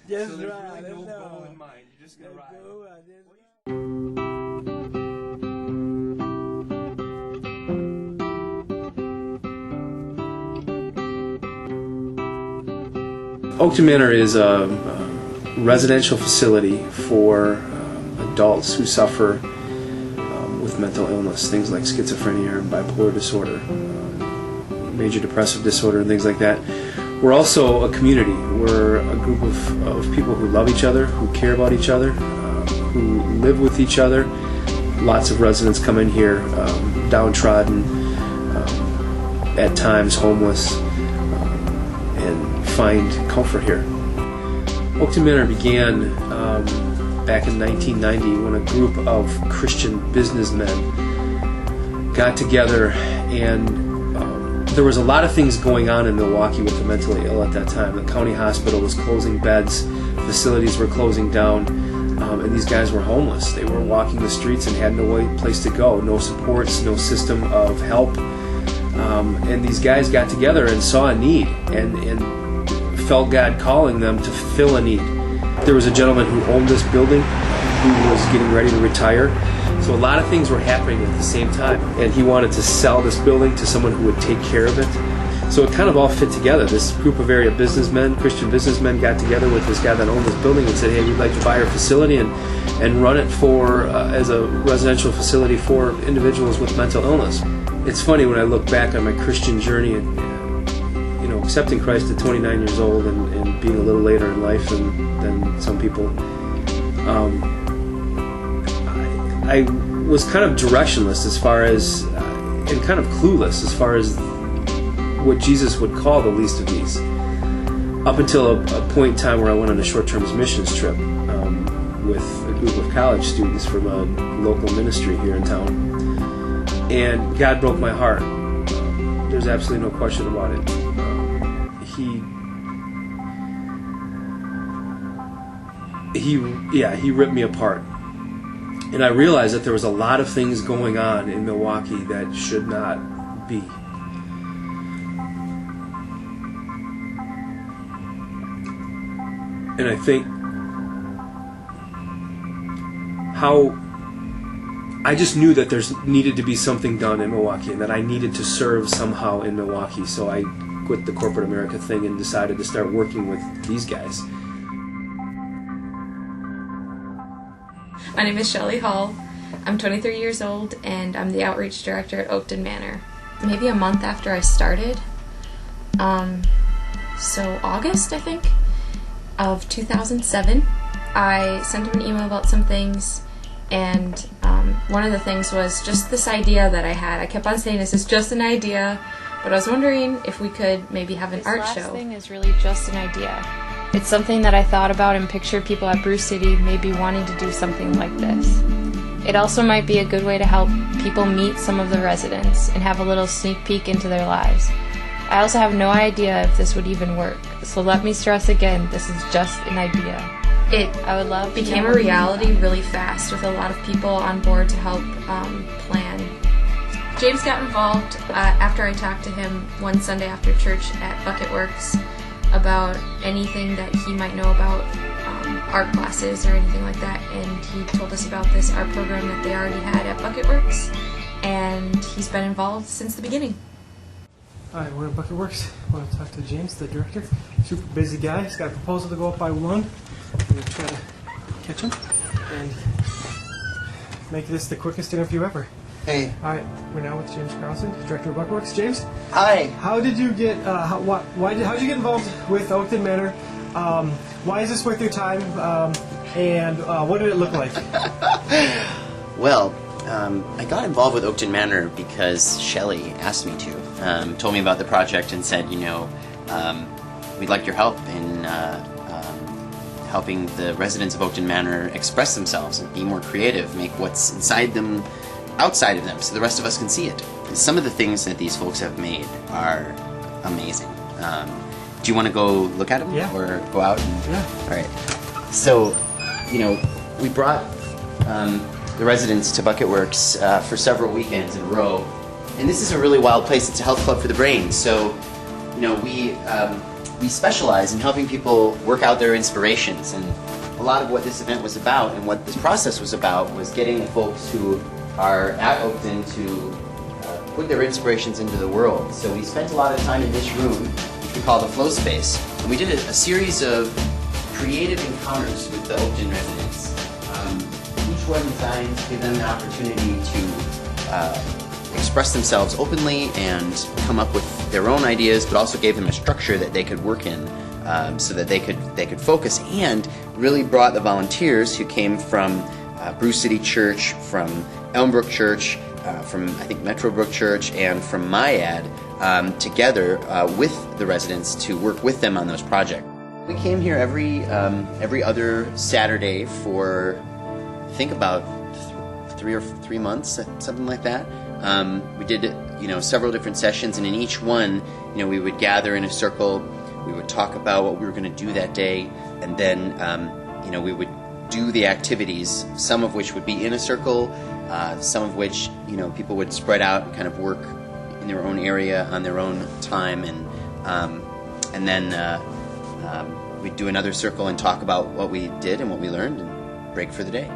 Just so there's ride. really no No. goal in mind. You're just gonna ride. Oakton Manor is a residential facility for adults who suffer with mental illness, things like schizophrenia and bipolar disorder, major depressive disorder, and things like that. We're also a community. We're a group of people who love each other, who care about each other, who live with each other. Lots of residents come in here downtrodden, at times homeless, and find comfort here. Oakton Manor began back in 1990 when a group of Christian businessmen got together, and there was a lot of things going on in Milwaukee with the mentally ill at that time. The county hospital was closing beds, facilities were closing down, and these guys were homeless. They were walking the streets and had no place to go, no supports, no system of help. And these guys got together and saw a need and felt God calling them to fill a need. There was a gentleman who owned this building who was getting ready to retire. So a lot of things were happening at the same time, and he wanted to sell this building to someone who would take care of it. So it kind of all fit together. This group of area businessmen, Christian businessmen, got together with this guy that owned this building and said, hey, we'd like to buy our facility and run it for as a residential facility for individuals with mental illness. It's funny when I look back on my Christian journey and accepting Christ at 29 years old and being a little later in life than some people. I was kind of directionless as far as, and kind of clueless as far as what Jesus would call the least of these. Up until a point in time where I went on a short-term missions trip with a group of college students from a local ministry here in town. And God broke my heart. There's absolutely no question about it. He ripped me apart. And I realized that there was a lot of things going on in Milwaukee that should not be. And I think I just knew that there's needed to be something done in Milwaukee and that I needed to serve somehow in Milwaukee. So I quit the corporate America thing and decided to start working with these guys. My name is Shelly Hall. I'm 23 years old and I'm the outreach director at Oakton Manor. Maybe a month after I started, so August I think, of 2007, I sent him an email about some things, and one of the things was just this idea that I had. I kept on saying this is just an idea, but I was wondering if we could maybe have an art show. This last thing is really just an idea. It's something that I thought about and pictured people at Bruce City maybe wanting to do something like this. It also might be a good way to help people meet some of the residents and have a little sneak peek into their lives. I also have no idea if this would even work, so let me stress again, this is just an idea. It became a reality really fast with a lot of people on board to help plan. James got involved after I talked to him one Sunday after church at Bucket Works about anything that he might know about art classes or anything like that, and he told us about this art program that they already had at Bucket Works, and he's been involved since the beginning. Alright, we're at Bucket Works. I want to talk to James, the director. Super busy guy. He's got a proposal to go up by one. I'm going to try to catch him and make this the quickest interview ever. Hey. Alright, we're now with James Carlson, director of Bucket Works. James? Hi. How did you get, how did you get involved with Oakton Manor? Why is this worth your time? And what did it look like? Well, I got involved with Oakton Manor because Shelly asked me to. Told me about the project and said, we'd like your help in helping the residents of Oakton Manor express themselves and be more creative, make what's inside them outside of them so the rest of us can see it. Some of the things that these folks have made are amazing. Do you want to go look at them? Yeah. Or go out? Yeah. All right. So, we brought the residents to Bucket Works for several weekends in a row. And this is a really wild place. It's a health club for the brain. So, we we specialize in helping people work out their inspirations, and a lot of what this event was about and what this process was about was getting the folks who are at Oakton to put their inspirations into the world. So we spent a lot of time in this room, which we call the flow space, and we did a series of creative encounters with the Oakton residents. Each one designed to give them an opportunity to express themselves openly and come up with their own ideas, but also gave them a structure that they could work in, so that they could focus, and really brought the volunteers who came from Bruce City Church, from Elmbrook Church, from I think Metrobrook Church, and from Myad together with the residents to work with them on those projects. We came here every other Saturday for I think about 3 months, something like that. We did several different sessions, and in each one we would gather in a circle. We would talk about what we were going to do that day, and then we would do the activities, some of which would be in a circle, some of which people would spread out and kind of work in their own area on their own time, and then we'd do another circle and talk about what we did and what we learned and break for the day.